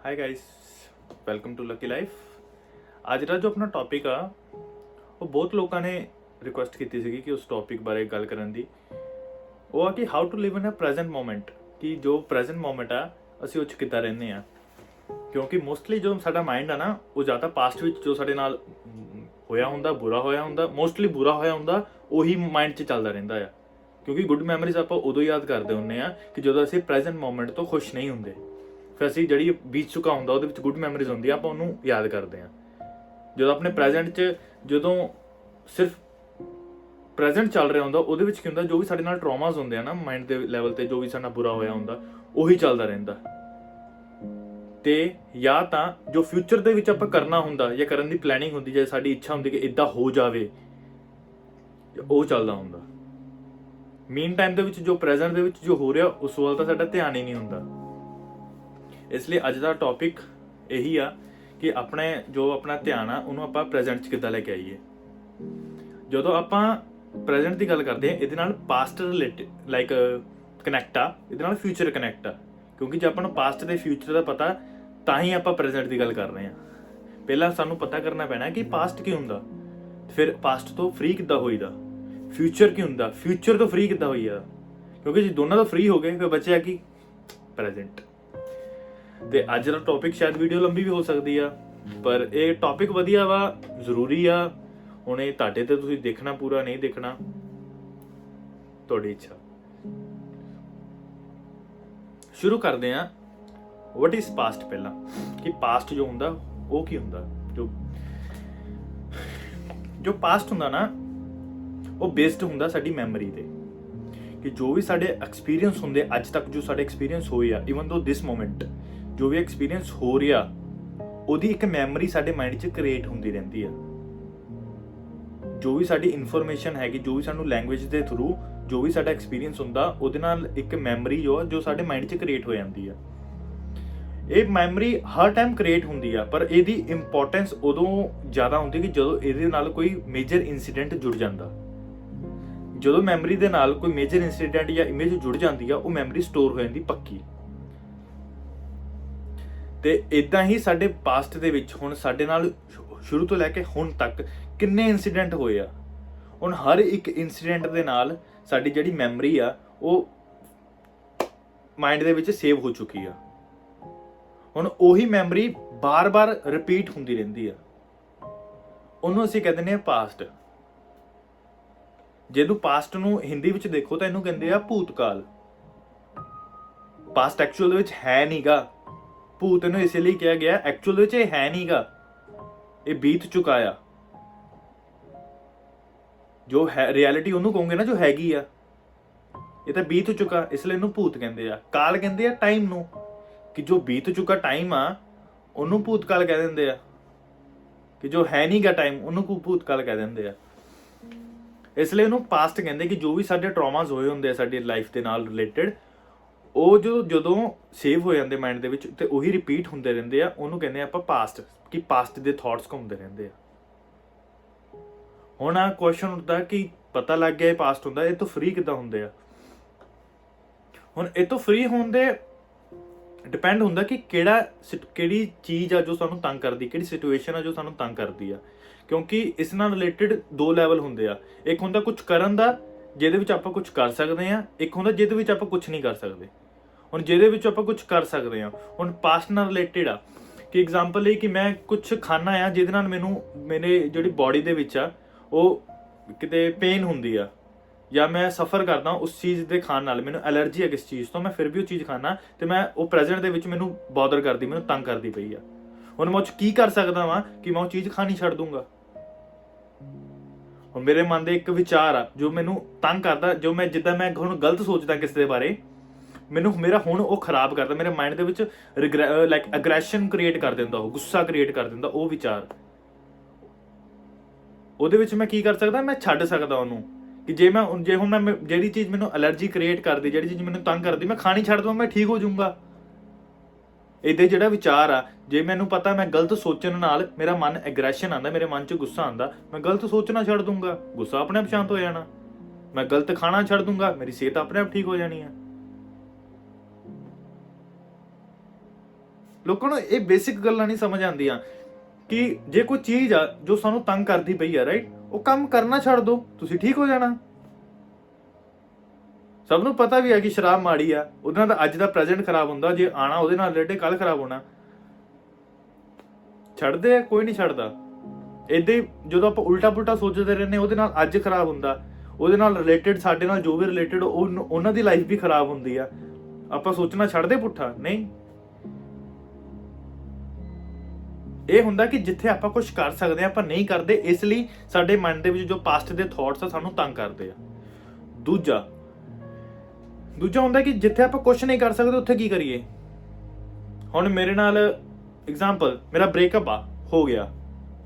Hi guys, welcome to lucky life. ਅੱਜ ਦਾ ਜੋ ਆਪਣਾ ਟੌਪਿਕ ਆ ਉਹ ਬਹੁਤ ਲੋਕਾਂ ਨੇ ਰਿਕੁਐਸਟ ਕੀਤੀ ਸੀਗੀ ਕਿ ਉਸ ਟੌਪਿਕ ਬਾਰੇ ਗੱਲ ਕਰਨ ਦੀ। ਉਹ ਆ ਕਿ how to live in a present moment, ਕਿ ਜੋ ਪ੍ਰੈਜ਼ੈਂਟ ਮੋਮੈਂਟ ਆ ਅਸੀਂ ਉਹ 'ਚ ਕਿੱਦਾਂ ਰਹਿੰਦੇ ਆ। ਕਿਉਂਕਿ ਮੋਸਟਲੀ ਜੋ ਸਾਡਾ ਮਾਈਂਡ ਆ ਨਾ ਉਹ ਜ਼ਿਆਦਾ ਪਾਸਟ ਵਿੱਚ ਜੋ ਸਾਡੇ ਨਾਲ ਹੋਇਆ ਹੁੰਦਾ, ਬੁਰਾ ਹੋਇਆ ਹੁੰਦਾ, ਮੋਸਟਲੀ ਬੁਰਾ ਹੋਇਆ ਹੁੰਦਾ, ਉਹੀ ਮਾਈਂਡ 'ਚ ਚੱਲਦਾ ਰਹਿੰਦਾ ਆ। ਕਿਉਂਕਿ ਗੁੱਡ ਮੈਮਰੀਜ਼ ਆਪਾਂ ਉਦੋਂ ਯਾਦ ਕਰਦੇ ਹੁੰਦੇ ਆ ਕਿ ਜਦੋਂ ਅਸੀਂ ਪ੍ਰੈਜ਼ੈਂਟ ਮੋਮੈਂਟ ਤੋਂ ਖੁਸ਼ ਨਹੀਂ ਹੁੰਦੇ। ਫਿਰ ਅਸੀਂ ਜਿਹੜੀ ਬੀਤ ਚੁੱਕਾ ਹੁੰਦਾ ਉਹਦੇ ਵਿੱਚ ਗੁੱਡ ਮੈਮਰੀਜ਼ ਹੁੰਦੀ ਆ, ਆਪਾਂ ਉਹਨੂੰ ਯਾਦ ਕਰਦੇ ਹਾਂ। ਜਦੋਂ ਆਪਣੇ ਪ੍ਰੈਜ਼ੈਂਟ 'ਚ ਜਦੋਂ ਸਿਰਫ ਪ੍ਰੈਜ਼ੈਂਟ ਚੱਲ ਰਿਹਾ ਹੁੰਦਾ ਉਹਦੇ ਵਿੱਚ ਕੀ ਹੁੰਦਾ, ਜੋ ਵੀ ਸਾਡੇ ਨਾਲ ਟਰੋਮਾਸ ਹੁੰਦੇ ਆ ਨਾ ਮਾਈਂਡ ਦੇ ਲੈਵਲ ਤੇ, ਜੋ ਵੀ ਸਾਡੇ ਨਾਲ ਬੁਰਾ ਹੋਇਆ ਹੁੰਦਾ ਉਹੀ ਚੱਲਦਾ ਰਹਿੰਦਾ। ਤੇ ਜਾਂ ਤਾਂ ਜੋ ਫਿਊਚਰ ਦੇ ਵਿੱਚ ਆਪਾਂ ਕਰਨਾ ਹੁੰਦਾ ਜਾਂ ਕਰਨ ਦੀ ਪਲੈਨਿੰਗ ਹੁੰਦੀ, ਜਾਂ ਸਾਡੀ ਇੱਛਾ ਹੁੰਦੀ ਕਿ ਇਦਾਂ ਹੋ ਜਾਵੇ, ਉਹ ਚੱਲਦਾ ਹੁੰਦਾ। ਮੇਨ ਟਾਈਮ ਦੇ ਵਿੱਚ ਜੋ ਪ੍ਰੈਜ਼ੈਂਟ ਦੇ ਵਿੱਚ ਜੋ ਹੋ ਰਿਹਾ ਉਸ ਵੱਲ ਤਾਂ ਸਾਡਾ ਧਿਆਨ ਹੀ ਨਹੀਂ ਹੁੰਦਾ। ਇਸ ਲਈ ਅੱਜ ਦਾ ਟੌਪਿਕ ਇਹੀ ਆ ਕਿ ਆਪਣੇ ਜੋ ਆਪਣਾ ਧਿਆਨ ਆ ਉਹਨੂੰ ਆਪਾਂ ਪ੍ਰੈਜ਼ੈਂਟ 'ਚ ਕਿੱਦਾਂ ਲੈ ਕੇ ਆਈਏ। ਜਦੋਂ ਆਪਾਂ ਪ੍ਰੈਜ਼ੈਂਟ ਦੀ ਗੱਲ ਕਰਦੇ ਹਾਂ, ਇਹਦੇ ਨਾਲ ਪਾਸਟ ਰਿਲੇਟਡ ਲਾਈਕ ਕਨੈਕਟ ਆ, ਇਹਦੇ ਨਾਲ ਫਿਊਚਰ ਕਨੈਕਟ ਆ। ਕਿਉਂਕਿ ਜੇ ਆਪਾਂ ਨੂੰ ਪਾਸਟ ਤੇ ਫਿਊਚਰ ਦਾ ਪਤਾ ਤਾਂ ਹੀ ਆਪਾਂ ਪ੍ਰੈਜ਼ੈਂਟ ਦੀ ਗੱਲ ਕਰ ਰਹੇ ਹਾਂ। ਪਹਿਲਾਂ ਸਾਨੂੰ ਪਤਾ ਕਰਨਾ ਪੈਣਾ ਕਿ ਪਾਸਟ ਕੀ ਹੁੰਦਾ, ਫਿਰ ਪਾਸਟ ਤੋਂ ਫ੍ਰੀ ਕਿੱਦਾਂ ਹੋਈਦਾ, ਫਿਊਚਰ ਕੀ ਹੁੰਦਾ, ਫਿਊਚਰ ਤੋਂ ਫ੍ਰੀ ਕਿੱਦਾਂ ਹੋਈਦਾ। ਕਿਉਂਕਿ ਜੇ ਦੋਨਾਂ ਤੋਂ ਫ੍ਰੀ ਹੋ ਗਏ ਫਿਰ ਬਚਿਆ ਕੀ, ਪ੍ਰੈਜ਼ੈਂਟ। ਤੇ ਅੱਜ ਦਾ ਟੌਪਿਕ ਸ਼ਾਇਦ ਵੀਡੀਓ ਲੰਬੀ ਵੀ ਹੋ ਸਕਦੀ ਆ, ਪਰ ਇਹ ਟੌਪਿਕ ਵਧੀਆ ਵਾ, ਜ਼ਰੂਰੀ ਆ। ਹੁਣ ਇਹ ਤੁਹਾਡੇ ਤੇ, ਤੁਸੀਂ ਦੇਖਣਾ ਪੂਰਾ ਨਹੀਂ ਦੇਖਣਾ, ਤੁਹਾਡੀ ਇੱਛਾ। ਸ਼ੁਰੂ ਕਰਦੇ ਆ ਵਟ ਇਜ਼ ਪਾਸਟ। ਪਹਿਲਾਂ ਕਿ ਪਾਸਟ ਜੋ ਹੁੰਦਾ ਉਹ ਕੀ ਹੁੰਦਾ। ਜੋ ਪਾਸਟ ਹੁੰਦਾ ਨਾ ਉਹ ਬੇਸਡ ਹੁੰਦਾ ਸਾਡੀ ਮੈਮਰੀ ਤੇ, ਕਿ ਜੋ ਵੀ ਸਾਡੇ ਐਕਸਪੀਰੀਅੰਸ ਹੁੰਦੇ ਅੱਜ ਤੱਕ, ਜੋ ਸਾਡੇ ਐਕਸਪੀਰੀਅੰਸ ਹੋਏ ਆ, ਇਵਨ ਦੋ ਦਿਸ ਮੋਮੈਂਟ ਜੋ ਵੀ ਐਕਸਪੀਰੀਅੰਸ ਹੋ ਰਿਹਾ, ਉਹਦੀ ਇੱਕ ਮੈਮਰੀ ਸਾਡੇ ਮਾਈਂਡ 'ਚ ਕ੍ਰੀਏਟ ਹੁੰਦੀ ਰਹਿੰਦੀ ਆ। ਜੋ ਵੀ ਸਾਡੀ ਇਨਫੋਰਮੇਸ਼ਨ ਹੈਗੀ, ਜੋ ਵੀ ਸਾਨੂੰ ਲੈਂਗੁਏਜ ਦੇ ਥਰੂ ਜੋ ਵੀ ਸਾਡਾ ਐਕਸਪੀਰੀਅੰਸ ਹੁੰਦਾ, ਉਹਦੇ ਨਾਲ ਇੱਕ ਮੈਮਰੀ ਜੋ ਸਾਡੇ ਮਾਈਂਡ 'ਚ ਕ੍ਰੀਏਟ ਹੋ ਜਾਂਦੀ ਆ। ਇਹ ਮੈਮਰੀ ਹਰ ਟਾਈਮ ਕ੍ਰੀਏਟ ਹੁੰਦੀ ਆ, ਪਰ ਇਹਦੀ ਇੰਪੋਰਟੈਂਸ ਉਦੋਂ ਜ਼ਿਆਦਾ ਹੁੰਦੀ ਕਿ ਜਦੋਂ ਇਹਦੇ ਨਾਲ ਕੋਈ ਮੇਜਰ ਇਨਸੀਡੈਂਟ ਜੁੜ ਜਾਂਦਾ। ਜਦੋਂ ਮੈਮਰੀ ਦੇ ਨਾਲ ਕੋਈ ਮੇਜਰ ਇਨਸੀਡੈਂਟ ਜਾਂ ਇਮੇਜ ਜੁੜ ਜਾਂਦੀ ਆ, ਉਹ ਮੈਮਰੀ ਸਟੋਰ ਹੋ ਜਾਂਦੀ ਪੱਕੀ। ਤੇ ਇਦਾਂ ਹੀ ਸਾਡੇ ਪਾਸਟ ਦੇ ਵਿੱਚ ਹੁਣ ਸਾਡੇ ਨਾਲ ਸ਼ੁਰੂ ਤੋਂ ਲੈ ਕੇ ਹੁਣ ਤੱਕ ਕਿੰਨੇ ਇਨਸੀਡੈਂਟ ਹੋਏ ਆ। ਹੁਣ ਹਰ ਇੱਕ ਇਨਸੀਡੈਂਟ ਦੇ ਨਾਲ ਸਾਡੀ ਜਿਹੜੀ ਮੈਮਰੀ ਆ ਉਹ ਮਾਈਂਡ ਦੇ ਵਿੱਚ ਸੇਵ ਹੋ ਚੁੱਕੀ ਆ। ਹੁਣ ਉਹੀ ਮੈਮਰੀ ਬਾਰ-ਬਾਰ ਰਿਪੀਟ ਹੁੰਦੀ ਰਹਿੰਦੀ ਆ, ਉਹਨੂੰ ਅਸੀਂ ਕਹਿੰਦੇ ਨੇ ਪਾਸਟ। ਜਦੋਂ ਪਾਸਟ ਨੂੰ ਹਿੰਦੀ ਵਿੱਚ ਦੇਖੋ ਤਾਂ ਇਹਨੂੰ ਕਹਿੰਦੇ ਆ ਭੂਤਕਾਲ। ਪਾਸਟ ਐਕਚੁਅਲ ਦੇ ਵਿੱਚ ਹੈ ਨਹੀਂਗਾ, ਭੂਤ ਨੂੰ ਇਸੇ ਲਈ ਕਿਹਾ ਗਿਆ, ਐਕਚੁਅਲ ਵਿੱਚ ਇਹ ਹੈ ਨਹੀਂਗਾ, ਇਹ ਬੀਤ ਚੁੱਕਾ ਆ। ਜੋ ਹੈ ਰਿਐਲਿਟੀ ਉਹਨੂੰ ਕਹੋਗੇ ਨਾ ਜੋ ਹੈਗੀ ਆ, ਇਹ ਤਾਂ ਬੀਤ ਚੁੱਕਾ, ਇਸ ਲਈ ਇਹਨੂੰ ਭੂਤ ਕਹਿੰਦੇ ਆ। ਕਾਲ ਕਹਿੰਦੇ ਆ ਟਾਈਮ ਨੂੰ, ਕਿ ਜੋ ਬੀਤ ਚੁੱਕਾ ਟਾਈਮ ਆ ਉਹਨੂੰ ਭੂਤਕਾਲ ਕਹਿ ਦਿੰਦੇ ਆ, ਕਿ ਜੋ ਹੈ ਨਹੀਂਗਾ ਟਾਈਮ ਉਹਨੂੰ ਭੂਤਕਾਲ ਕਹਿ ਦਿੰਦੇ ਆ। ਇਸ ਲਈ ਉਹਨੂੰ ਪਾਸਟ ਕਹਿੰਦੇ ਕਿ ਜੋ ਵੀ ਸਾਡੇ ਟਰੋਮਾਸ ਹੋਏ ਹੁੰਦੇ ਆ ਸਾਡੀ ਲਾਈਫ ਦੇ ਨਾਲ ਰਿਲੇਟਡ, ਉਹ ਜਦੋਂ ਸੇਵ ਹੋ ਜਾਂਦੇ ਮਾਈਂਡ ਦੇ ਵਿੱਚ ਤੇ ਉਹੀ ਰਿਪੀਟ ਹੁੰਦੇ ਰਹਿੰਦੇ ਆ, ਉਹਨੂੰ ਕਹਿੰਦੇ ਆਪਾਂ ਪਾਸਟ। ਕਿ ਪਾਸਟ ਦੇ ਥਾਟਸ ਘੁੰਮਦੇ ਰਹਿੰਦੇ ਆ। ਹੁਣ ਆ ਕੁਐਸਚਨ ਉੱਠਦਾ ਕਿ ਪਤਾ ਲੱਗ ਗਿਆ ਇਹ ਪਾਸਟ ਹੁੰਦਾ, ਇਹ ਤੋਂ ਫ੍ਰੀ ਕਿੱਦਾਂ ਹੁੰਦੇ ਆ। ਹੁਣ ਇਹ ਤੋਂ ਫ੍ਰੀ ਹੋਣ ਦੇ ਡਿਪੈਂਡ ਹੁੰਦਾ ਕਿ ਕਿਹੜੀ ਚੀਜ਼ ਆ ਜੋ ਸਾਨੂੰ ਤੰਗ ਕਰਦੀ, ਕਿਹੜੀ ਸਿਚੁਏਸ਼ਨ ਆ ਜੋ ਸਾਨੂੰ ਤੰਗ ਕਰਦੀ ਆ। ਕਿਉਂਕਿ ਇਸ ਨਾਲ ਰਿਲੇਟਡ ਦੋ ਲੈਵਲ ਹੁੰਦੇ ਆ। ਇੱਕ ਹੁੰਦਾ ਕੁਝ ਕਰਨ ਦਾ, ਜਿਹਦੇ ਵਿੱਚ ਆਪਾਂ ਕੁਝ ਕਰ ਸਕਦੇ ਆ। ਇੱਕ ਹੁੰਦਾ ਜਿਹਦੇ ਵਿੱਚ ਆਪਾਂ ਕੁਝ ਨਹੀਂ ਕਰ ਸਕਦੇ। ਹੁਣ ਜਿਹਦੇ ਵਿੱਚ ਆਪਾਂ ਕੁਝ ਕਰ ਸਕਦੇ ਆ, ਹੁਣ ਪਾਸਟ ਨਾਲ ਰਿਲੇਟਡ ਆ। ਕਿ ਐਗਜ਼ਾਮਪਲ ਲਈ ਕਿ ਮੈਂ ਕੁਝ ਖਾਣਾ ਆ ਜਿਹਦੇ ਨਾਲ ਮੇਰੇ ਜਿਹੜੀ ਬਾਡੀ ਦੇ ਵਿੱਚ ਆ ਉਹ ਕਿਤੇ ਪੇਨ ਹੁੰਦੀ ਆ, ਜਾਂ ਮੈਂ ਸਫਰ ਕਰਦਾ ਉਸ ਚੀਜ਼ ਦੇ ਖਾਣ ਨਾਲ, ਮੈਨੂੰ ਐਲਰਜੀ ਹੈ ਕਿਸ ਚੀਜ਼ ਤੋਂ, ਮੈਂ ਫਿਰ ਵੀ ਉਹ ਚੀਜ਼ ਖਾਣਾ ਤੇ ਮੈਂ ਉਹ ਪ੍ਰੈਜ਼ੈਂਟ ਦੇ ਵਿੱਚ ਮੈਨੂੰ ਬੌਦਰ ਕਰਦੀ, ਮੈਨੂੰ ਤੰਗ ਕਰਦੀ ਪਈ ਆ। ਹੁਣ ਮੈਂ ਉਹ 'ਚ ਕੀ ਕਰ ਸਕਦਾ ਵਾਂ ਕਿ ਮੈਂ ਉਹ ਚੀਜ਼ ਖਾਣੀ ਛੱਡ ਦੂੰਗਾ। ਹੁਣ ਮੇਰੇ ਮਨ ਦੇ ਇੱਕ ਵਿਚਾਰ ਆ ਜੋ ਮੈਨੂੰ ਤੰਗ ਕਰਦਾ, ਜੋ ਮੈਂ ਜਿੱਦਾਂ ਮੈਂ ਹੁਣ ਗਲਤ ਸੋਚਦਾ ਕਿਸੇ ਦੇ ਬਾਰੇ, ਮੇਰਾ ਹੁਣ ਉਹ ਖਰਾਬ ਕਰਦਾ, ਮੇਰੇ ਮਾਈਂਡ ਦੇ ਵਿੱਚ ਲਾਈਕ ਐਗਰੈਸ਼ਨ ਕ੍ਰੀਏਟ ਕਰ ਦਿੰਦਾ, ਉਹ ਗੁੱਸਾ ਕ੍ਰੀਏਟ ਕਰ ਦਿੰਦਾ ਉਹ ਵਿਚਾਰ। ਉਹਦੇ ਵਿੱਚ ਮੈਂ ਕੀ ਕਰ ਸਕਦਾ, ਮੈਂ ਛੱਡ ਸਕਦਾ ਉਹਨੂੰ। ਕਿ ਜੇ ਹੁਣ ਮੈਂ ਜਿਹੜੀ ਚੀਜ਼ ਮੈਨੂੰ ਐਲਰਜੀ ਕ੍ਰੀਏਟ ਕਰਦੀ, ਜਿਹੜੀ ਚੀਜ਼ ਮੈਨੂੰ ਤੰਗ ਕਰਦੀ, ਮੈਂ ਖਾਣੀ ਛੱਡ ਦਵਾਂ, ਮੈਂ ਠੀਕ ਹੋ ਜਾਊਂਗਾ। ਇਹਦੇ ਜਿਹੜਾ ਵਿਚਾਰ ਆ, ਜੇ ਮੈਨੂੰ ਪਤਾ ਮੈਂ ਗਲਤ ਸੋਚਣ ਨਾਲ ਮੇਰਾ ਮਨ ਐਗਰੈਸ਼ਨ ਆਉਂਦਾ, ਮੇਰੇ ਮਨ 'ਚ ਗੁੱਸਾ ਆਉਂਦਾ, ਮੈਂ ਗਲਤ ਸੋਚਣਾ ਛੱਡ ਦੂੰਗਾ, ਗੁੱਸਾ ਆਪਣੇ ਆਪ ਸ਼ਾਂਤ ਹੋ ਜਾਣਾ। ਮੈਂ ਗਲਤ ਖਾਣਾ ਛੱਡ ਦੂੰਗਾ, ਮੇਰੀ ਸਿਹਤ ਆਪਣੇ ਆਪ ਠੀਕ ਹੋ ਜਾਣੀ ਆ। ਲੋਕਾਂ ਨੂੰ ਇਹ ਬੇਸਿਕ ਗੱਲਾਂ ਨਹੀਂ ਸਮਝ ਆਉਂਦੀਆਂ ਕਿ ਜੇ ਕੋਈ ਚੀਜ਼ ਆ ਜੋ ਸਾਨੂੰ ਤੰਗ ਕਰਦੀ ਪਈ ਆ ਰਾਈਟ, ਉਹ ਕੰਮ ਕਰਨਾ ਛੱਡ ਦਿਓ, ਤੁਸੀਂ ਠੀਕ ਹੋ ਜਾਣਾ। ਸਭ ਨੂੰ ਪਤਾ ਵੀ ਹੈ ਕਿ ਸ਼ਰਾਬ ਮਾੜੀ ਆ, ਉਹਦੇ ਨਾਲ ਤਾਂ ਅੱਜ ਦਾ ਪ੍ਰੈਜ਼ੈਂਟ ਖਰਾਬ ਹੁੰਦਾ, ਜੇ ਆਣਾ ਉਹਦੇ ਨਾਲ ਰਿਲੇਟਡ ਕੱਲ ਖਰਾਬ ਹੋਣਾ। ਛੱਡਦੇ ਆ, ਕੋਈ ਨਹੀਂ ਛੱਡਦਾ। ਏਦਾਂ ਹੀ ਜਦੋਂ ਆਪਾਂ ਉਲਟਾ ਪੁਲਟਾ ਸੋਚਦੇ ਰਹਿੰਦੇ, ਉਹਦੇ ਨਾਲ ਅੱਜ ਖਰਾਬ ਹੁੰਦਾ, ਉਹਦੇ ਨਾਲ ਰਿਲੇਟਡ ਸਾਡੇ ਨਾਲ ਜੋ ਵੀ ਰਿਲੇਟਡ ਉਹਨਾਂ ਦੀ ਲਾਈਫ ਵੀ ਖਰਾਬ ਹੁੰਦੀ ਆ। ਆਪਾਂ ਸੋਚਣਾ ਛੱਡਦੇ ਪੁੱਠਾ ਨਹੀਂ। ਇਹ ਹੁੰਦਾ ਕਿ ਜਿੱਥੇ ਆਪਾਂ ਕੁਝ ਕਰ ਸਕਦੇ ਆ ਆਪਾਂ ਨਹੀਂ ਕਰਦੇ, ਇਸ ਲਈ ਸਾਡੇ ਮਾਈਂਡ ਦੇ ਵਿੱਚ ਜੋ ਪਾਸਟ ਦੇ ਥਾਟਸ ਆ ਸਾਨੂੰ ਤੰਗ ਕਰਦੇ ਆ। ਦੂਜਾ ਹੁੰਦਾ ਕਿ ਜਿੱਥੇ ਆਪਾਂ ਕੁਝ ਨਹੀਂ ਕਰ ਸਕਦੇ ਉੱਥੇ ਕੀ ਕਰੀਏ। ਹੁਣ ਮੇਰੇ ਨਾਲ ਐਗਜ਼ਾਮਪਲ, ਮੇਰਾ ਬ੍ਰੇਕਅਪ ਹੋ ਗਿਆ,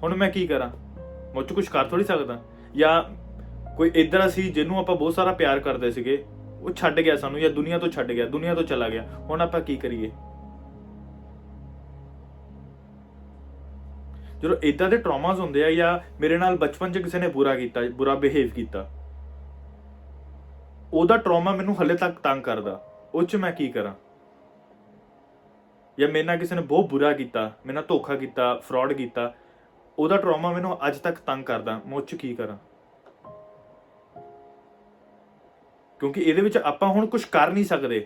ਹੁਣ ਮੈਂ ਕੀ ਕਰਾਂ? ਮੈਂ ਕੁਝ ਕਰ ਥੋੜੀ ਸਕਦਾ। ਜਾਂ ਕੋਈ ਇੱਧਰ ਸੀ ਜਿਹਨੂੰ ਆਪਾਂ ਬਹੁਤ ਸਾਰਾ ਪਿਆਰ ਕਰਦੇ ਸੀਗੇ, ਉਹ ਛੱਡ ਗਿਆ ਸਾਨੂੰ, ਜਾਂ ਦੁਨੀਆ ਤੋਂ ਛੱਡ ਗਿਆ, ਦੁਨੀਆ ਤੋਂ ਚਲਾ ਗਿਆ, ਹੁਣ ਆਪਾਂ ਕੀ ਕਰੀਏ? ਜਦੋਂ ਇਦਾਂ ਦੇ ਟਰਾਮਾਸ ਹੁੰਦੇ ਆ, ਜਾਂ ਮੇਰੇ ਨਾਲ ਬਚਪਨ 'ਚ ਕਿਸੇ ਨੇ ਬੁਰਾ ਕੀਤਾ, ਬੁਰਾ ਬਿਹੇਵ ਕੀਤਾ, ਉਹਦਾ ਟਰਾਮਾ ਮੈਨੂੰ ਹਲੇ ਤੱਕ ਤੰਗ ਕਰਦਾ, ਉਹ 'ਚ ਮੈਂ ਕੀ ਕਰਾਂ? ਜਾਂ ਮੇਰੇ ਨਾਲ ਕਿਸੇ ਨੇ ਬਹੁਤ ਬੁਰਾ ਕੀਤਾ, ਮੇਰੇ ਨਾਲ ਧੋਖਾ ਕੀਤਾ, ਫਰਾਡ ਕੀਤਾ, ਉਹਦਾ ਟਰਾਮਾ ਮੈਨੂੰ ਅੱਜ ਤੱਕ ਤੰਗ ਕਰਦਾ, ਮੈਂ ਉਹ 'ਚ ਕੀ ਕਰਾਂ? ਕਿਉਂਕਿ ਇਹਦੇ ਵਿੱਚ ਆਪਾਂ ਹੁਣ ਕੁਝ ਕਰ ਨਹੀਂ ਸਕਦੇ,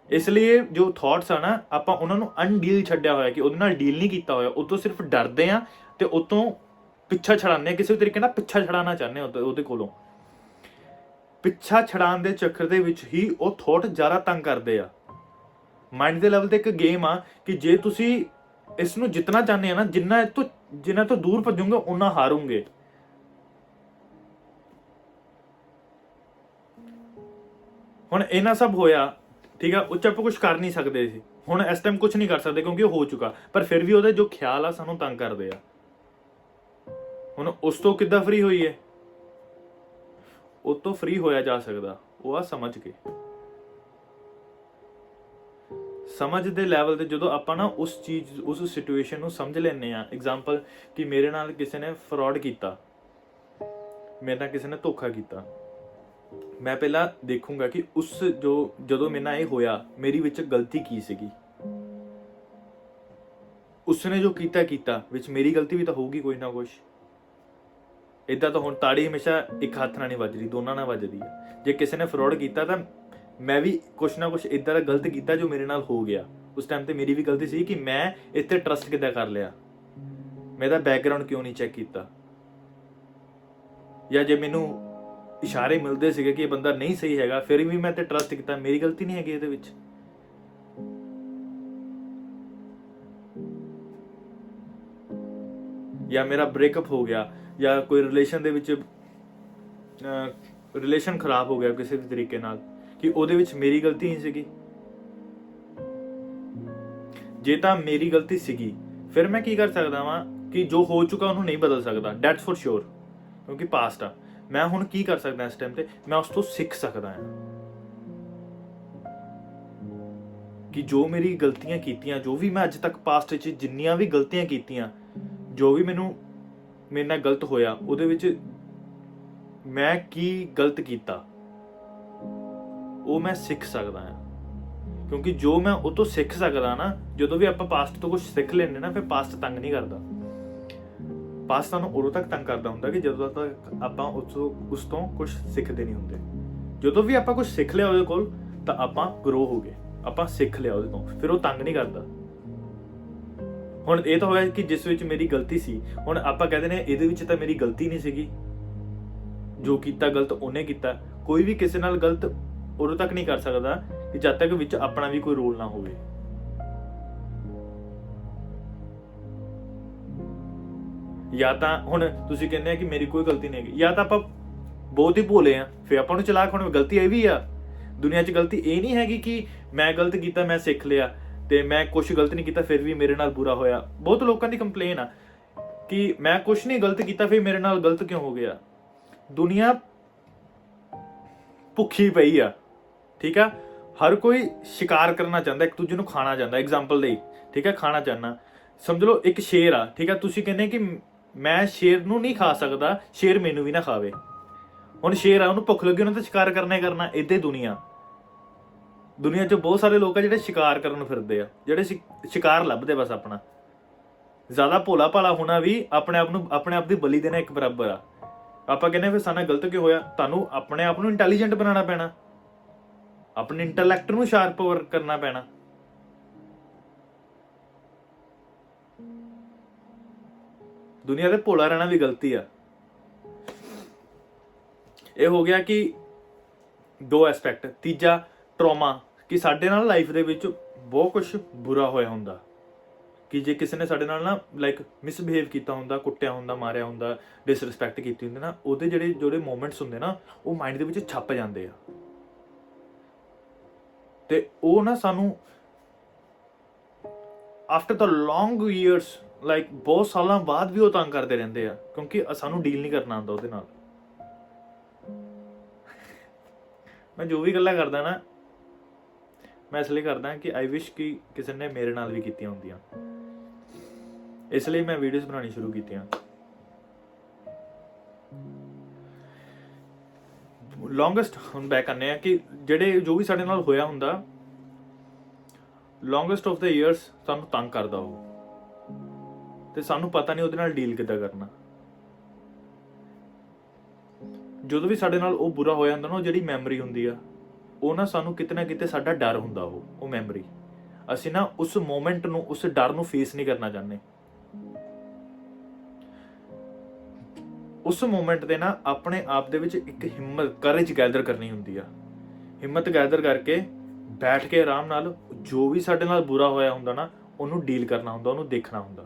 ਇਸ ਲਈ ਜੋ ਥਾਟਸ ਆ ਨਾ, ਆਪਾਂ ਉਹਨਾਂ ਨੂੰ ਅਨਡੀਲ ਛੱਡਿਆ ਹੋਇਆ ਕਿ ਉਹਦੇ ਨਾਲ ਡੀਲ ਨਹੀਂ ਕੀਤਾ ਹੋਇਆ, ਉਹ ਤੋਂ ਸਿਰਫ ਡਰਦੇ ਆ ਤੇ ਉਹ ਤੋਂ ਪਿੱਛਾ ਛੜਾਉਂਦੇ ਆ, ਕਿਸੇ ਵੀ ਤਰੀਕੇ ਨਾਲ ਪਿੱਛਾ ਛੜਾਉਣਾ ਚਾਹੁੰਦੇ ਆ ਉਹਦੇ ਕੋਲੋਂ। ਪਿੱਛਾ ਛੜਾਉਣ ਦੇ ਚੱਕਰ ਦੇ ਵਿੱਚ ਹੀ ਉਹ ਥਾਟ ਜ਼ਿਆਦਾ ਤੰਗ ਕਰਦੇ ਆ। ਮਾਈਂਡ ਦੇ ਲੈਵਲ ਤੇ ਇੱਕ ਗੇਮ ਆ ਕਿ ਜੇ ਤੁਸੀਂ ਇਸ ਨੂੰ ਜਿੱਤਣਾ ਚਾਹੁੰਦੇ ਆ ਨਾ, ਜਿੰਨਾ ਤੋਂ ਦੂਰ ਭੱਜੋਗੇ ਉਨਾ ਹਾਰੋਗੇ। ਹੁਣ ਇਹਨਾਂ ਸਭ ਹੋਇਆ, ਠੀਕ ਆ, ਉਹ 'ਚ ਆਪਾਂ ਕੁਝ ਕਰ ਨਹੀਂ ਸਕਦੇ ਸੀ। ਹੁਣ ਇਸ ਟਾਈਮ ਕੁਝ ਨਹੀਂ ਕਰ ਸਕਦੇ ਕਿਉਂਕਿ ਉਹ ਹੋ ਚੁੱਕਾ, ਪਰ ਫਿਰ ਵੀ ਉਹਦੇ ਜੋ ਖਿਆਲ ਆ ਸਾਨੂੰ ਤੰਗ ਕਰਦੇ ਆ। ਹੁਣ ਉਸ ਤੋਂ ਕਿੱਦਾਂ ਫ੍ਰੀ ਹੋਈਏ? ਉਹ ਤੋਂ ਫ੍ਰੀ ਹੋਇਆ ਜਾ ਸਕਦਾ, ਉਹ ਆ ਸਮਝ ਕੇ। ਸਮਝ ਦੇ ਲੈਵਲ ਤੇ ਜਦੋਂ ਆਪਾਂ ਨਾ ਉਸ ਚੀਜ਼, ਉਸ ਸਿਚੁਏਸ਼ਨ ਨੂੰ ਸਮਝ ਲੈਂਦੇ ਆ। ਐਗਜ਼ਾਮਪਲ ਕਿ ਮੇਰੇ ਨਾਲ ਕਿਸੇ ਨੇ ਫਰਾਡ ਕੀਤਾ, ਮੇਰੇ ਨਾਲ ਕਿਸੇ ਨੇ ਧੋਖਾ ਕੀਤਾ, ਮੈਂ ਪਹਿਲਾਂ ਦੇਖੂੰਗਾ ਕਿ ਜਦੋਂ ਮੇਰੇ ਨਾਲ ਇਹ ਹੋਇਆ ਮੇਰੀ ਵਿੱਚ ਗਲਤੀ ਕੀ ਸੀਗੀ। ਉਸਨੇ ਜੋ ਕੀਤਾ ਵਿੱਚ ਮੇਰੀ ਗਲਤੀ ਵੀ ਤਾਂ ਹੋਊਗੀ ਕੋਈ ਨਾ ਕੁਛ। ਇਦਾਂ ਤਾਂ ਹੁਣ ਤਾੜੀ ਹਮੇਸ਼ਾ ਇੱਕ ਹੱਥ ਨਾਲ ਨਹੀਂ ਵੱਜਦੀ, ਦੋਨਾਂ ਨਾਲ ਵੱਜਦੀ ਹੈ। ਜੇ ਕਿਸੇ ਨੇ ਫਰਾਡ ਕੀਤਾ ਤਾਂ ਮੈਂ ਵੀ ਕੁਛ ਨਾ ਕੁਛ ਇਦਾਂ ਦਾ ਗਲਤ ਕੀਤਾ ਜੋ ਮੇਰੇ ਨਾਲ ਹੋ ਗਿਆ। ਉਸ ਟਾਈਮ ਤੇ ਮੇਰੀ ਵੀ ਗਲਤੀ ਸੀ ਕਿ ਮੈਂ ਇੱਥੇ ਟਰਸਟ ਕਿੱਦਾਂ ਕਰ ਲਿਆ, ਮੇਰਾ ਬੈਕਗ੍ਰਾਉਂਡ ਕਿਉਂ ਨਹੀਂ ਚੈੱਕ ਕੀਤਾ। ਜਾਂ ਜੇ ਮੈਨੂੰ ਇਸ਼ਾਰੇ ਮਿਲਦੇ ਸੀਗੇ ਕਿ ਇਹ ਬੰਦਾ ਨਹੀਂ ਸਹੀ ਹੈਗਾ, ਫਿਰ ਵੀ ਮੈਂ ਤੇ ਟਰਸਟ ਕੀਤਾ, ਮੇਰੀ ਗਲਤੀ ਨਹੀਂ ਹੈਗੀ ਇਹਦੇ ਵਿੱਚ। ਜਾਂ ਮੇਰਾ ਬ੍ਰੇਕਅਪ ਹੋ ਗਿਆ, ਜਾਂ ਕੋਈ ਰਿਲੇਸ਼ਨ ਦੇ ਵਿੱਚ ਰਿਲੇਸ਼ਨ ਖਰਾਬ ਹੋ ਗਿਆ ਕਿਸੇ ਵੀ ਤਰੀਕੇ ਨਾਲ, ਕਿ ਉਹਦੇ ਵਿੱਚ ਮੇਰੀ ਗਲਤੀ ਨਹੀਂ ਸੀਗੀ। ਜੇ ਤਾਂ ਮੇਰੀ ਗਲਤੀ ਸੀਗੀ ਫਿਰ ਮੈਂ ਕੀ ਕਰ ਸਕਦਾ ਵਾਂ ਕਿ ਜੋ ਹੋ ਚੁੱਕਾ ਉਹਨੂੰ ਨਹੀਂ ਬਦਲ ਸਕਦਾ, ਡੈਟਸ ਫॉर श्योर, ਕਿਉਂਕਿ ਪਾਸਟ ਆ। ਮੈਂ ਹੁਣ ਕੀ ਕਰ ਸਕਦਾ ਇਸ ਟਾਈਮ ਤੇ? ਮੈਂ ਉਸ ਤੋਂ ਸਿੱਖ ਸਕਦਾ ਹਾਂ ਕਿ ਜੋ ਮੇਰੀ ਗਲਤੀਆਂ ਕੀਤੀਆਂ, ਜੋ ਵੀ ਮੈਂ ਅੱਜ ਤੱਕ ਪਾਸਟ ਵਿੱਚ ਜਿੰਨੀਆਂ ਵੀ ਗਲਤੀਆਂ ਕੀਤੀਆਂ, ਜੋ ਵੀ ਮੇਰੇ ਨਾਲ ਗਲਤ ਹੋਇਆ, ਉਹਦੇ ਵਿੱਚ ਮੈਂ ਕੀ ਗਲਤ ਕੀਤਾ ਉਹ ਮੈਂ ਸਿੱਖ ਸਕਦਾ ਹਾਂ। ਕਿਉਂਕਿ ਜੋ ਮੈਂ ਉਹ ਤੋਂ ਸਿੱਖ ਸਕਦਾ ਨਾ, ਜਦੋਂ ਵੀ ਆਪਾਂ ਪਾਸਟ ਤੋਂ ਕੁਝ ਸਿੱਖ ਲੈਂਦੇ ਨਾ, ਫਿਰ ਪਾਸਟ ਤੰਗ ਨਹੀਂ ਕਰਦਾ। ਪਾਸਟ ਸਾਨੂੰ ਉਦੋਂ ਤੱਕ ਤੰਗ ਕਰਦਾ ਹੁੰਦਾ ਕਿ ਜਦੋਂ ਤੱਕ ਆਪਾਂ ਉਸ ਤੋਂ ਕੁਝ ਸਿੱਖਦੇ ਨਹੀਂ ਹੁੰਦੇ। ਜਦੋਂ ਵੀ ਆਪਾਂ ਕੁਝ ਸਿੱਖ ਲਿਆ ਉਹਦੇ ਕੋਲ, ਤਾਂ ਆਪਾਂ ਗਰੋ ਹੋ ਗਏ, ਆਪਾਂ ਸਿੱਖ ਲਿਆ ਉਹਦੇ ਤੋਂ, ਫਿਰ ਉਹ ਤੰਗ ਨਹੀਂ ਕਰਦਾ। ਹੁਣ ਇਹ ਤਾਂ ਹੋਇਆ ਕਿ ਜਿਸ ਵਿੱਚ ਮੇਰੀ ਗਲਤੀ ਸੀ, ਹੁਣ ਆਪਾਂ ਕਹਿੰਦੇ ਨੇ ਇਹਦੇ ਵਿੱਚ ਤਾਂ ਮੇਰੀ ਗਲਤੀ ਨਹੀਂ ਸੀਗੀ, ਜੋ ਕੀਤਾ ਗਲਤ ਉਹਨੇ ਕੀਤਾ। ਕੋਈ ਵੀ ਕਿਸੇ ਨਾਲ ਗਲਤ ਉਦੋਂ ਤੱਕ ਨਹੀਂ ਕਰ ਸਕਦਾ ਕਿ ਜਦ ਤੱਕ ਵਿੱਚ ਆਪਣਾ ਵੀ ਕੋਈ ਰੋਲ ਨਾ ਹੋਵੇ। ਜਾਂ ਤਾਂ ਹੁਣ ਤੁਸੀਂ ਕਹਿੰਦੇ ਆ ਕਿ ਮੇਰੀ ਕੋਈ ਗਲਤੀ ਨਹੀਂ ਹੈਗੀ, ਜਾਂ ਤਾਂ ਆਪਾਂ ਬਹੁਤ ਹੀ ਭੋਲੇ ਆ, ਫਿਰ ਆਪਾਂ ਨੂੰ ਚਲਾਕ ਹੋਣ। ਗਲਤੀ ਇਹ ਵੀ ਆ ਦੁਨੀਆ 'ਚ, ਗਲਤੀ ਇਹ ਨਹੀਂ ਹੈਗੀ ਕਿ ਮੈਂ ਗਲਤ ਕੀਤਾ ਮੈਂ ਸਿੱਖ ਲਿਆ ਤੇ ਮੈਂ ਕੁਛ ਗਲਤ ਨਹੀਂ ਕੀਤਾ ਫਿਰ ਵੀ ਮੇਰੇ ਨਾਲ ਬੁਰਾ ਹੋਇਆ। ਬਹੁਤ ਲੋਕਾਂ ਦੀ ਕੰਪਲੇਨ ਆ ਕਿ ਮੈਂ ਕੁਛ ਨਹੀਂ ਗਲਤ ਕੀਤਾ ਫਿਰ ਮੇਰੇ ਨਾਲ ਗਲਤ ਕਿਉਂ ਹੋ ਗਿਆ। ਦੁਨੀਆ ਭੁੱਖੀ ਪਈ ਆ, ਠੀਕ ਆ। ਹਰ ਕੋਈ ਸ਼ਿਕਾਰ ਕਰਨਾ ਚਾਹੁੰਦਾ, ਇੱਕ ਦੂਜੇ ਨੂੰ ਖਾਣਾ ਚਾਹੁੰਦਾ। ਐਗਜ਼ਾਮਪਲ ਲਈ, ਠੀਕ ਹੈ, ਖਾਣਾ ਚਾਹੁੰਦਾ। ਸਮਝ ਲਓ ਇੱਕ ਸ਼ੇਰ ਆ, ਠੀਕ ਆ, ਤੁਸੀਂ ਕਹਿੰਦੇ ਕਿ ਮੈਂ ਸ਼ੇਰ ਨੂੰ ਨਹੀਂ ਖਾ ਸਕਦਾ, ਸ਼ੇਰ ਮੈਨੂੰ ਵੀ ਨਾ ਖਾਵੇ। ਹੁਣ ਸ਼ੇਰ ਆ, ਉਹਨੂੰ ਭੁੱਖ ਲੱਗੀ, ਉਹਨੇ ਤਾਂ ਸ਼ਿਕਾਰ ਕਰਨਾ ਹੀ ਕਰਨਾ। ਏਦਾਂ ਦੁਨੀਆ ਦੁਨੀਆ 'ਚ ਬਹੁਤ ਸਾਰੇ ਲੋਕ ਆ ਜਿਹੜੇ ਸ਼ਿਕਾਰ ਕਰਨ ਨੂੰ ਫਿਰਦੇ ਆ, ਜਿਹੜੇ ਸ਼ਿਕਾਰ ਲੱਭਦੇ ਬਸ ਆਪਣਾ। ਜ਼ਿਆਦਾ ਭੋਲਾ ਭਾਲਾ ਹੋਣਾ ਵੀ ਆਪਣੇ ਆਪ ਦੀ ਬਲੀ ਦੇਣਾ ਇੱਕ ਬਰਾਬਰ ਆ। ਆਪਾਂ ਕਹਿੰਦੇ ਫਿਰ ਸਾਡੇ ਨਾਲ ਗਲਤ ਕਿਉਂ ਹੋਇਆ? ਤੁਹਾਨੂੰ ਆਪਣੇ ਆਪ ਨੂੰ ਇੰਟੈਲੀਜੈਂਟ ਬਣਾਉਣਾ ਪੈਣਾ, ਆਪਣੇ ਇੰਟੈਲੈਕਟ ਨੂੰ ਸ਼ਾਰਪ ਕਰਨਾ ਪੈਣਾ। ਦੁਨੀਆ ਤੇ ਭੋਲਾ ਰਹਿਣਾ ਵੀ ਗਲਤੀ ਆ। ਇਹ ਹੋ ਗਿਆ ਕਿ 2 ਐਸਪੈਕਟ। ਤੀਜਾ ਟਰੋਮਾ, ਕਿ ਸਾਡੇ ਨਾਲ ਲਾਈਫ ਦੇ ਵਿੱਚ ਬਹੁਤ ਕੁਝ ਬੁਰਾ ਹੋਇਆ ਹੁੰਦਾ, ਕਿ ਜੇ ਕਿਸੇ ਨੇ ਸਾਡੇ ਨਾਲ ਨਾ ਮਿਸਬਿਹੇਵ ਕੀਤਾ ਹੁੰਦਾ, ਕੁੱਟਿਆ ਹੁੰਦਾ, ਮਾਰਿਆ ਹੁੰਦਾ, ਡਿਸਰਿਸਪੈਕਟ ਕੀਤੀ ਹੁੰਦੀ ਨਾ, ਉਹਦੇ ਜਿਹੜੇ ਮੂਮੈਂਟਸ ਹੁੰਦੇ ਨਾ ਉਹ ਮਾਈਂਡ ਦੇ ਵਿੱਚ ਛਪ ਜਾਂਦੇ ਆ। ਤੇ ਉਹ ਨਾ ਸਾਨੂੰ ਆਫਟਰ ਦ ਲੌਂਗ ਈਅਰਸ ਬਹੁਤ ਸਾਲਾਂ ਬਾਅਦ ਵੀ ਉਹ ਤੰਗ ਕਰਦੇ ਰਹਿੰਦੇ ਆ, ਕਿਉਂਕਿ ਸਾਨੂੰ ਡੀਲ ਨਹੀਂ ਕਰਨਾ ਆਉਂਦਾ ਉਹਦੇ ਨਾਲ। ਮੈਂ ਜੋ ਵੀ ਗੱਲਾਂ ਕਰਦਾ ਨਾ, ਮੈਂ ਇਸ ਲਈ ਕਰਦਾ ਕਿ ਆਈ ਵਿਸ਼ ਕਿ ਕਿਸੇ ਨੇ ਮੇਰੇ ਨਾਲ ਵੀ ਕੀਤੀਆਂ ਹੁੰਦੀਆਂ, ਇਸ ਲਈ ਮੈਂ ਵੀਡੀਓਜ਼ ਬਣਾਉਣੀ ਸ਼ੁਰੂ ਕੀਤੀਆਂ। ਲੌਂਗੈਸਟ ਹੁਣ ਬੈਕ ਕਰਨੇ ਆ ਕਿ ਜੋ ਵੀ ਸਾਡੇ ਨਾਲ ਹੋਇਆ ਹੁੰਦਾ, ਲੌਂਗੈਸਟ ਆਫ ਦ ਈਅਰਸ ਸਾਨੂੰ ਤੰਗ ਕਰਦਾ ਉਹ, ਤੇ ਸਾਨੂੰ ਪਤਾ ਨਹੀਂ ਉਹਦੇ ਨਾਲ ਡੀਲ ਕਿੱਦਾਂ ਕਰਨਾ। ਜਦੋਂ ਵੀ ਸਾਡੇ ਨਾਲ ਉਹ ਬੁਰਾ ਹੋਇਆ ਹੁੰਦਾ ਨਾ, ਉਹ ਜਿਹੜੀ ਮੈਮਰੀ ਹੁੰਦੀ ਆ, ਉਹ ਨਾ ਸਾਨੂੰ ਕਿਤੇ ਨਾ ਕਿਤੇ ਸਾਡਾ ਡਰ ਹੁੰਦਾ, ਉਹ ਮੈਮਰੀ। ਅਸੀਂ ਨਾ ਉਸ ਮੋਮੈਂਟ ਨੂੰ, ਉਸ ਡਰ ਨੂੰ ਫੇਸ ਨਹੀਂ ਕਰਨਾ ਚਾਹੁੰਦੇ। ਉਸ ਮੋਮੈਂਟ ਤੇ ਨਾ ਆਪਣੇ ਆਪ ਦੇ ਵਿੱਚ ਇੱਕ ਹਿੰਮਤ, ਕਰੇਜ ਗੈਦਰ ਕਰਨੀ ਹੁੰਦੀ ਆ। ਹਿੰਮਤ ਗੈਦਰ ਕਰਕੇ ਬੈਠ ਕੇ ਆਰਾਮ ਨਾਲ ਜੋ ਵੀ ਸਾਡੇ ਨਾਲ ਬੁਰਾ ਹੋਇਆ ਹੁੰਦਾ ਨਾ, ਉਹਨੂੰ ਡੀਲ ਕਰਨਾ ਹੁੰਦਾ, ਉਹਨੂੰ ਦੇਖਣਾ ਹੁੰਦਾ।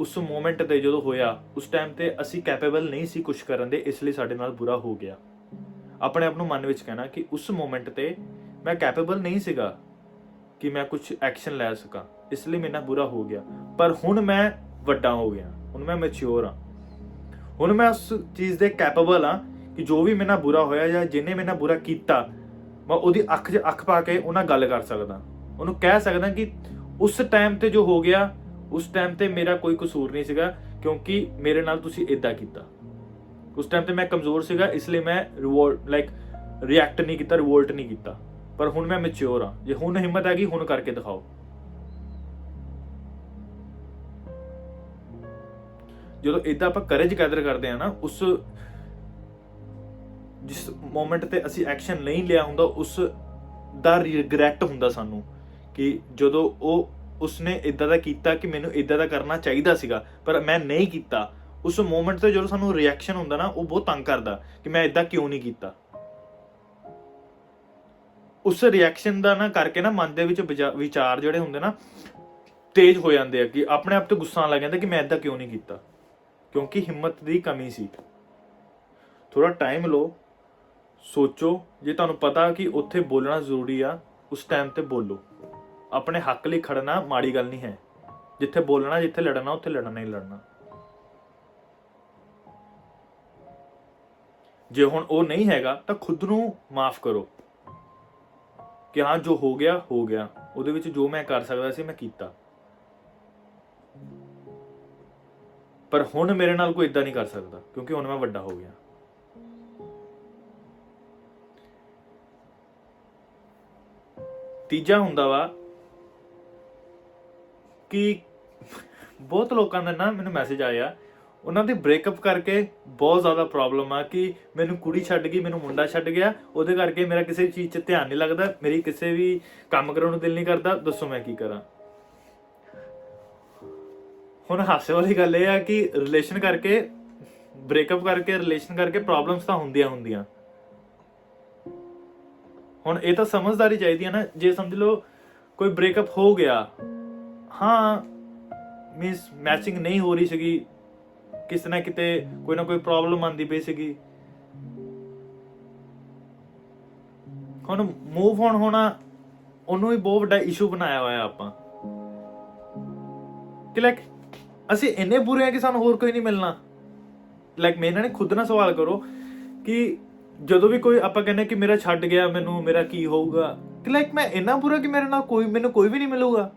ਉਸ ਮੋਮੈਂਟ ਤੇ ਜਦੋਂ ਹੋਇਆ, ਉਸ ਟਾਈਮ ਤੇ ਅਸੀਂ ਕੈਪੇਬਲ ਨਹੀਂ ਸੀ ਕੁਝ ਕਰਨ ਦੇ, ਇਸ ਲਈ ਸਾਡੇ ਨਾਲ ਬੁਰਾ ਹੋ ਗਿਆ। ਆਪਣੇ ਆਪ ਨੂੰ ਮਨ ਵਿੱਚ ਕਹਿਣਾ ਕਿ ਉਸ ਮੋਮੈਂਟ ਤੇ ਮੈਂ ਕੈਪੇਬਲ ਨਹੀਂ ਸੀਗਾ ਕਿ ਮੈਂ ਕੁਝ ਐਕਸ਼ਨ ਲੈ ਸਕਾਂ, ਇਸ ਲਈ ਮੇਰੇ ਨਾਲ ਬੁਰਾ ਹੋ ਗਿਆ। ਪਰ ਹੁਣ ਮੈਂ ਵੱਡਾ ਹੋ ਗਿਆ, ਹੁਣ ਮੈਂ ਮੈਚਿਓਰ ਹਾਂ, ਹੁਣ ਮੈਂ ਉਸ ਚੀਜ਼ ਦੇ ਕੈਪੇਬਲ ਹਾਂ ਕਿ ਜੋ ਵੀ ਮੇਰੇ ਨਾਲ ਬੁਰਾ ਹੋਇਆ ਜਾਂ ਜਿਹਨੇ ਮੇਰੇ ਨਾਲ ਬੁਰਾ ਕੀਤਾ, ਮੈਂ ਉਹਦੀ ਅੱਖ 'ਚ ਅੱਖ ਪਾ ਕੇ ਉਹਨਾਂ ਗੱਲ ਕਰ ਸਕਦਾ, ਉਹਨੂੰ ਕਹਿ ਸਕਦਾ ਕਿ ਉਸ ਟਾਈਮ ਤੇ ਜੋ ਹੋ ਗਿਆ, ਉਸ ਟਾਈਮ ਤੇ ਮੇਰਾ ਕੋਈ ਕਸੂਰ ਨਹੀਂ ਸੀਗਾ, ਕਿਉਂਕਿ ਮੇਰੇ ਨਾਲ ਤੁਸੀਂ ਇਦਾਂ ਕੀਤਾ। ਉਸ ਟਾਈਮ ਤੇ ਮੈਂ ਕਮਜ਼ੋਰ ਸੀਗਾ, ਇਸ ਲਈ ਮੈਂ ਰਿਐਕਟ ਨਹੀਂ ਕੀਤਾ, ਰਿਵੋਲਟ ਨਹੀਂ ਕੀਤਾ। ਪਰ ਹੁਣ ਮੈਂ ਮੈਚਿਓਰ ਹਾਂ, ਜੇ ਹੁਣ ਹਿੰਮਤ ਹੈਗੀ ਹੁਣ ਕਰਕੇ ਦਿਖਾਓ। ਜਦੋਂ ਇਦਾਂ ਆਪਾਂ ਕਰੇਜ ਗੈਦਰ ਕਰਦੇ ਆ ਨਾ, ਜਿਸ ਮੋਮੈਂਟ ਤੇ ਅਸੀਂ ਐਕਸ਼ਨ ਨਹੀਂ ਲਿਆ ਹੁੰਦਾ, ਉਸ ਦਾ ਰਿਗਰੈਟ ਹੁੰਦਾ ਸਾਨੂੰ ਕਿ ਜਦੋਂ ਉਸਨੇ ਇਦਾਂ ਦਾ ਕੀਤਾ ਕਿ ਮੈਨੂੰ ਇਦਾਂ ਦਾ ਕਰਨਾ ਚਾਹੀਦਾ ਸੀਗਾ ਪਰ ਮੈਂ ਨਹੀਂ ਕੀਤਾ। ਉਸ ਮੋਮੈਂਟ ਤੇ ਜਦੋਂ ਸਾਨੂੰ ਰਿਐਕਸ਼ਨ ਹੁੰਦਾ ਨਾ, ਉਹ ਬਹੁਤ ਤੰਗ ਕਰਦਾ ਕਿ ਮੈਂ ਇਦਾਂ ਕਿਉਂ ਨਹੀਂ ਕੀਤਾ। ਉਸ ਰਿਐਕਸ਼ਨ ਦਾ ਨਾ ਕਰਕੇ ਨਾ ਮਨ ਦੇ ਵਿੱਚ ਵਿਚਾਰ ਜਿਹੜੇ ਹੁੰਦੇ ਨਾ ਤੇਜ਼ ਹੋ ਜਾਂਦੇ ਆ, ਕਿ ਆਪਣੇ ਆਪ ਤੇ ਗੁੱਸਾ ਆਉਣ ਲੱਗ ਜਾਂਦਾ ਕਿ ਮੈਂ ਇਦਾਂ ਕਿਉਂ ਨਹੀਂ ਕੀਤਾ, ਕਿਉਂਕਿ ਹਿੰਮਤ ਦੀ ਕਮੀ ਸੀ। ਥੋੜਾ ਟਾਈਮ ਲਓ, ਸੋਚੋ। ਜੇ ਤੁਹਾਨੂੰ ਪਤਾ ਕਿ ਉੱਥੇ ਬੋਲਣਾ ਜ਼ਰੂਰੀ ਆ, ਉਸ ਟਾਈਮ ਤੇ ਬੋਲੋ। ਆਪਣੇ ਹੱਕ ਲਈ ਖੜਨਾ ਮਾੜੀ ਗੱਲ ਨਹੀਂ ਹੈ। ਜਿੱਥੇ ਬੋਲਣਾ, ਜਿੱਥੇ ਲੜਨਾ, ਉੱਥੇ ਲੜਨਾ ਹੀ ਲੜਨਾ। ਜੇ ਹੁਣ ਉਹ ਨਹੀਂ ਹੈਗਾ ਤਾਂ ਖੁਦ ਨੂੰ ਮਾਫ ਕਰੋ ਕਿ ਹਾਂ ਜੋ ਹੋ ਗਿਆ ਹੋ ਗਿਆ, ਉਹਦੇ ਵਿੱਚ ਜੋ ਮੈਂ ਕਰ ਸਕਦਾ ਸੀ ਮੈਂ ਕੀਤਾ, ਪਰ ਹੁਣ ਮੇਰੇ ਨਾਲ ਕੋਈ ਇਦਾਂ ਨਹੀਂ ਕਰ ਸਕਦਾ ਕਿਉਂਕਿ ਹੁਣ ਮੈਂ ਵੱਡਾ ਹੋ ਗਿਆ। ਤੀਜਾ ਹੁੰਦਾ ਵਾ ਕਿ ਬਹੁਤ ਲੋਕਾਂ ਦਾ ਨਾ ਮੈਨੂੰ ਮੈਸੇਜ ਆਇਆ, ਉਹਨਾਂ ਦੇ ਬ੍ਰੇਕਅਪ ਕਰਕੇ ਬਹੁਤ ਜ਼ਿਆਦਾ ਪ੍ਰੋਬਲਮ ਆ ਕਿ ਮੈਨੂੰ ਕੁੜੀ ਛੱਡ ਗਈ, ਮੈਨੂੰ ਮੁੰਡਾ ਛੱਡ ਗਿਆ, ਉਹਦੇ ਕਰਕੇ ਮੇਰਾ ਕਿਸੇ ਚੀਜ਼ 'ਚ ਧਿਆਨ ਨਹੀਂ ਲੱਗਦਾ, ਮੇਰੀ ਕਿਸੇ ਵੀ ਕੰਮ ਕਰਨ ਨੂੰ ਦਿਲ ਨਹੀਂ ਕਰਦਾ, ਦੱਸੋ ਮੈਂ ਕੀ ਕਰਾਂ। ਹੁਣ ਹਾਸੇ ਵਾਲੀ ਗੱਲ ਇਹ ਆ ਕਿ ਰਿਲੇਸ਼ਨ ਕਰਕੇ, ਬ੍ਰੇਕਅਪ ਕਰਕੇ, ਰਿਲੇਸ਼ਨ ਕਰਕੇ ਪ੍ਰੋਬਲਮਸ ਤਾਂ ਹੁੰਦੀਆਂ। ਹੁਣ ਇਹ ਤਾਂ ਸਮਝਦਾਰੀ ਚਾਹੀਦੀ ਹੈ ਨਾ। ਜੇ ਸਮਝ ਲਓ ਕੋਈ ਬ੍ਰੇਕਅਪ ਹੋ ਗਿਆ, ਹਾਂ ਮੀਨਸ ਮੈਚਿੰਗ ਨਹੀਂ ਹੋ ਰਹੀ ਸੀਗੀ, ਕਿਸੇ ਨਾ ਕਿਤੇ ਕੋਈ ਨਾ ਕੋਈ ਪ੍ਰੋਬਲਮ ਆਉਂਦੀ ਪਈ ਸੀਗੀ, ਹੁਣ ਮੂਵ ਔਨ ਹੋਣਾ ਉਹਨੂੰ ਵੀ ਬਹੁਤ ਵੱਡਾ ਇਸ਼ੂ ਬਣਾਇਆ ਹੋਇਆ ਆਪਾਂ ਕਿ ਅਸੀਂ ਇੰਨੇ ਬੁਰੇ ਆ ਕਿ ਸਾਨੂੰ ਹੋਰ ਕੋਈ ਨਹੀਂ ਮਿਲਣਾ। ਮੇਰੇ ਨਾਲ ਖੁਦ ਨਾਲ ਸਵਾਲ ਕਰੋ ਕਿ ਜਦੋਂ ਵੀ ਕੋਈ ਆਪਾਂ ਕਹਿੰਦੇ ਕਿ ਮੇਰਾ ਛੱਡ ਗਿਆ, ਮੇਰਾ ਕੀ ਹੋਊਗਾ, ਕਿ ਮੈਂ ਇੰਨਾ ਬੁਰਾ ਕਿ ਮੈਨੂੰ ਕੋਈ ਵੀ ਨਹੀਂ ਮਿਲੂਗਾ।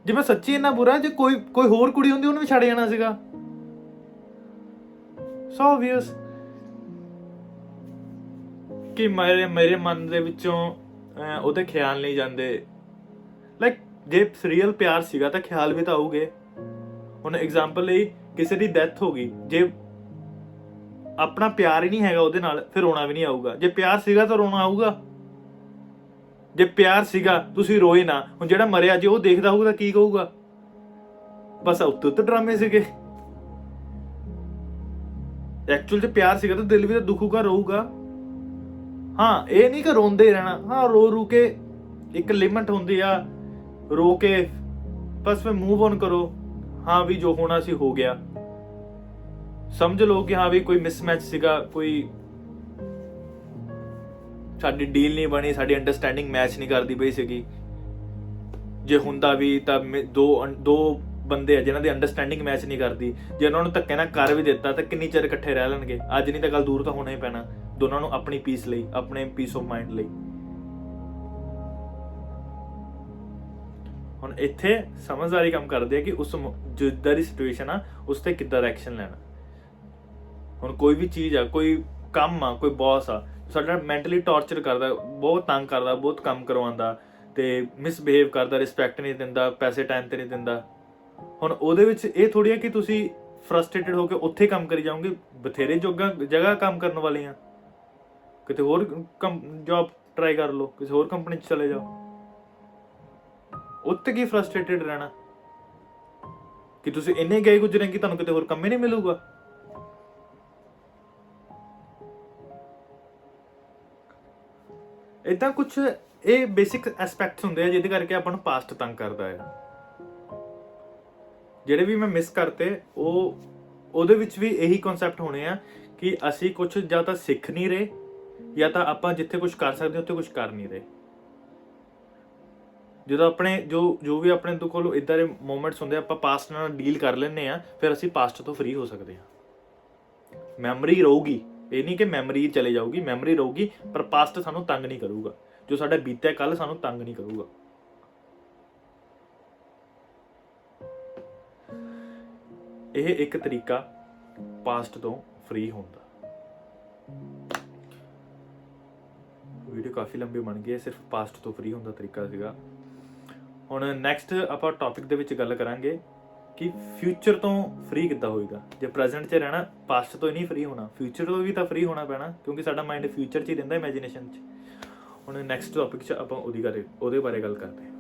ਜੇ ਮੈਂ ਸੱਚੀ ਇੰਨਾ ਬੁਰਾ, ਜੇ ਕੋਈ ਹੋਰ ਕੁੜੀ ਹੁੰਦੀ ਉਹਨੂੰ ਵੀ ਛੱਡ ਜਾਣਾ ਸੀਗਾ। ਸੋ ਆਬਵੀਅਸ ਕਿ ਮੇਰੇ ਮਨ ਦੇ ਵਿੱਚੋਂ ਉਹਦੇ ਖਿਆਲ ਨਹੀਂ ਜਾਂਦੇ। ਲਾਈਕ ਜੇ ਰੀਅਲ ਪਿਆਰ ਸੀਗਾ ਤਾਂ ਖਿਆਲ ਵੀ ਤਾਂ ਆਊਗੇ। ਹੁਣ ਐਗਜ਼ਾਮਪਲ ਲਈ ਕਿਸੇ ਦੀ ਡੈਥ ਹੋ ਗਈ, ਜੇ ਆਪਣਾ ਪਿਆਰ ਹੀ ਨਹੀਂ ਹੈਗਾ ਉਹਦੇ ਨਾਲ, ਫਿਰ ਰੋਣਾ ਵੀ ਨਹੀਂ ਆਊਗਾ। ਜੇ ਪਿਆਰ ਸੀਗਾ ਤਾਂ ਰੋਣਾ ਆਊਗਾ। ਜੇ ਪਿਆਰ ਸੀਗਾ ਤੁਸੀਂ ਰੋਏ ਨਾ। ਹੁਣ ਜਿਹੜਾ ਮਰਿਆ ਜੇ ਉਹ ਦੇਖਦਾ ਹੋਊਗਾ ਤਾਂ ਕੀ ਕਹੂਗਾ, ਬਸ ਉੱਤੇ ਡਰਾਮੇ ਸੀਗੇ। ਐਕਚੁਅਲ ਚ ਪਿਆਰ ਸੀਗਾ ਤਾਂ ਦਿਲ ਵੀ ਤਾਂ ਦੁਖੂਗਾ, ਰੋਊਗਾ। ਹਾਂ, ਇਹ ਨਹੀਂ ਕਿ ਰੋਂਦੇ ਰਹਿਣਾ। ਹਾਂ, ਰੂ ਕੇ ਇੱਕ ਲਿਮਟ ਹੁੰਦੀ ਆ, ਰੋ ਕੇ ਬਸ ਫਿਰ ਮੂਵ ਔਨ ਕਰੋ। ਹਾਂ ਵੀ ਜੋ ਹੋਣਾ ਸੀ ਹੋ ਗਿਆ। ਸਮਝ ਲਓ ਕਿ ਹਾਂ ਵੀ ਕੋਈ ਮਿਸਮੈਚ ਸੀਗਾ, ਕੋਈ ਸਾਡੀ ਡੀਲ ਨਹੀਂ ਬਣੀ, ਸਾਡੀ ਅੰਡਰਸਟੈਂਡਿੰਗ ਮੈਚ ਨਹੀਂ ਕਰਦੀ ਪਈ ਸੀਗੀ। ਜੇ ਹੁੰਦਾ ਵੀ ਤਾਂ ਦੋ ਬੰਦੇ ਆ ਜਿਨ੍ਹਾਂ ਦੀ ਅੰਡਰਸਟੈਂਡਿੰਗ ਮੈਚ ਨਹੀਂ ਕਰਦੀ, ਜੇ ਉਹਨਾਂ ਨੂੰ ਧੱਕੇ ਨਾਲ ਕਰ ਵੀ ਦਿੱਤਾ ਤਾਂ ਕਿੰਨੀ ਚਿਰ ਇਕੱਠੇ ਰਹਿ ਲੈਣਗੇ। ਅੱਜ ਨਹੀਂ ਤਾਂ ਕੱਲ ਦੂਰ ਤਾਂ ਹੋਣਾ ਹੀ ਪੈਣਾ ਦੋਨਾਂ ਨੂੰ, ਆਪਣੀ ਪੀਸ ਲਈ, ਆਪਣੇ ਪੀਸ ਆਫ ਮਾਈਂਡ ਲਈ। ਹੁਣ ਇੱਥੇ ਸਮਝਦਾਰੀ ਕੰਮ ਕਰਦੇ ਆ ਕਿ ਉਸ ਜਿੱਦਾਂ ਦੀ ਸਿਚੁਏਸ਼ਨ ਆ ਉਸ ਤੇ ਕਿੱਦਾਂ ਦਾ ਐਕਸ਼ਨ ਲੈਣਾ। ਹੁਣ ਕੋਈ ਵੀ ਚੀਜ਼ ਆ, ਕੋਈ ਕੰਮ ਆ, ਕੋਈ ਬੌਸ ਆ ਸਾਡਾ ਮੈਂਟਲੀ ਟੌਰਚਰ ਕਰਦਾ, ਬਹੁਤ ਤੰਗ ਕਰਦਾ, ਬਹੁਤ ਕੰਮ ਕਰਵਾਉਂਦਾ ਤੇ ਮਿਸਬਿਹੇਵ ਕਰਦਾ, ਰਿਸਪੈਕਟ ਨਹੀਂ ਦਿੰਦਾ, ਪੈਸੇ ਟਾਈਮ ਤੇ ਨਹੀਂ ਦਿੰਦਾ। ਹੁਣ ਉਹਦੇ ਵਿੱਚ ਇਹ ਥੋੜੀ ਆ ਕਿ ਤੁਸੀਂ ਫਰਸਟ੍ਰੇਟਡ ਹੋ ਕੇ ਉੱਥੇ ਕੰਮ ਕਰੀ ਜਾਓਗੇ। ਬਥੇਰੇ ਜਗ੍ਹਾ ਕੰਮ ਕਰਨ ਵਾਲੇ ਆ, ਕਿਤੇ ਹੋਰ ਜੌਬ ਟਰਾਈ ਕਰ ਲਓ, ਕਿਸੇ ਹੋਰ ਕੰਪਨੀ 'ਚ ਚਲੇ ਜਾਓ। ਉੱਥੇ ਕੀ ਫਰਸਟ੍ਰੇਟਡ ਰਹਿਣਾ ਕਿ ਤੁਸੀਂ ਇੰਨੇ ਗਏ ਗੁਜਰੇ ਕਿ ਤੁਹਾਨੂੰ ਕਿਤੇ ਹੋਰ ਕੰਮ ਹੀ ਨਹੀਂ ਮਿਲੂਗਾ। ਏਦਾਂ ਕੁਛ ਇਹ ਬੇਸਿਕ ਐਸਪੈਕਟਸ ਹੁੰਦੇ ਆ ਜਿਹਦੇ ਕਰਕੇ ਆਪਾਂ ਨੂੰ ਪਾਸਟ ਤੰਗ ਕਰਦਾ ਹੈ। ਜਿਹੜੇ ਵੀ ਮੈਂ ਮਿਸ ਕਰਤੇ ਉਹਦੇ ਵਿੱਚ ਵੀ ਇਹੀ ਕਨਸੈਪਟ ਹੋਣੇ ਆ ਕਿ ਅਸੀਂ ਕੁਛ ਜਾਂ ਤਾਂ ਸਿੱਖ ਨਹੀਂ ਰਹੇ, ਜਾਂ ਤਾਂ ਆਪਾਂ ਜਿੱਥੇ ਕੁਛ ਕਰ ਸਕਦੇ ਉੱਥੇ ਕੁਛ ਕਰ ਨਹੀਂ ਰਹੇ। ਜਦੋਂ ਆਪਣੇ ਜੋ ਵੀ ਆਪਣੇ ਕੋਲ ਇੱਦਾਂ ਦੇ ਮੂਮੈਂਟਸ ਹੁੰਦੇ ਆਪਾਂ ਪਾਸਟ ਨਾਲ ਡੀਲ ਕਰ ਲੈਂਦੇ ਆ, ਫਿਰ ਅਸੀਂ ਪਾਸਟ ਤੋਂ ਫ੍ਰੀ ਹੋ ਸਕਦੇ ਹਾਂ। ਮੈਮਰੀ ਰਹੂਗੀ, ਇਹ ਨਹੀਂ ਕਿ ਮੈਮਰੀ ਚਲੇ ਜਾਊਗੀ, ਮੈਮਰੀ ਰਹੂਗੀ, ਪਰ ਪਾਸਟ ਸਾਨੂੰ ਤੰਗ ਨਹੀਂ ਕਰੂਗਾ। ਜੋ ਸਾਡਾ ਬੀਤਿਆ ਕੱਲ ਸਾਨੂੰ ਤੰਗ ਨਹੀਂ ਕਰੂਗਾ। ਇਹ ਇੱਕ ਤਰੀਕਾ ਪਾਸਟ ਤੋਂ ਫ੍ਰੀ ਹੋਣ ਦਾ। ਵੀਡੀਓ ਕਾਫੀ ਲੰਬੀ ਬਣ ਗਈ ਹੈ, ਸਿਰਫ ਪਾਸਟ ਤੋਂ ਫ੍ਰੀ ਹੋਣ ਦਾ ਤਰੀਕਾ ਸੀਗਾ। ਹੁਣ ਨੈਕਸਟ ਆਪਾਂ ਟੌਪਿਕ ਦੇ ਵਿੱਚ ਗੱਲ ਕਰਾਂਗੇ ਕਿ ਫਿਊਚਰ ਤੋਂ ਫ੍ਰੀ ਕਿੱਦਾਂ ਹੋਏਗਾ। ਜੇ ਪ੍ਰੈਜ਼ੈਂਟ 'ਚ ਰਹਿਣਾ, ਪਾਸਟ ਤੋਂ ਹੀ ਨਹੀਂ ਫ੍ਰੀ ਹੋਣਾ, ਫਿਊਚਰ ਤੋਂ ਵੀ ਤਾਂ ਫ੍ਰੀ ਹੋਣਾ ਪੈਣਾ, ਕਿਉਂਕਿ ਸਾਡਾ ਮਾਈਂਡ ਫਿਊਚਰ 'ਚ ਹੀ ਰਹਿੰਦਾ, ਇਮੈਜੀਨੇਸ਼ਨ 'ਚ। ਹੁਣ ਨੈਕਸਟ ਟੌਪਿਕ 'ਚ ਆਪਾਂ ਉਹਦੇ ਬਾਰੇ ਗੱਲ ਕਰਦੇ ਹਾਂ।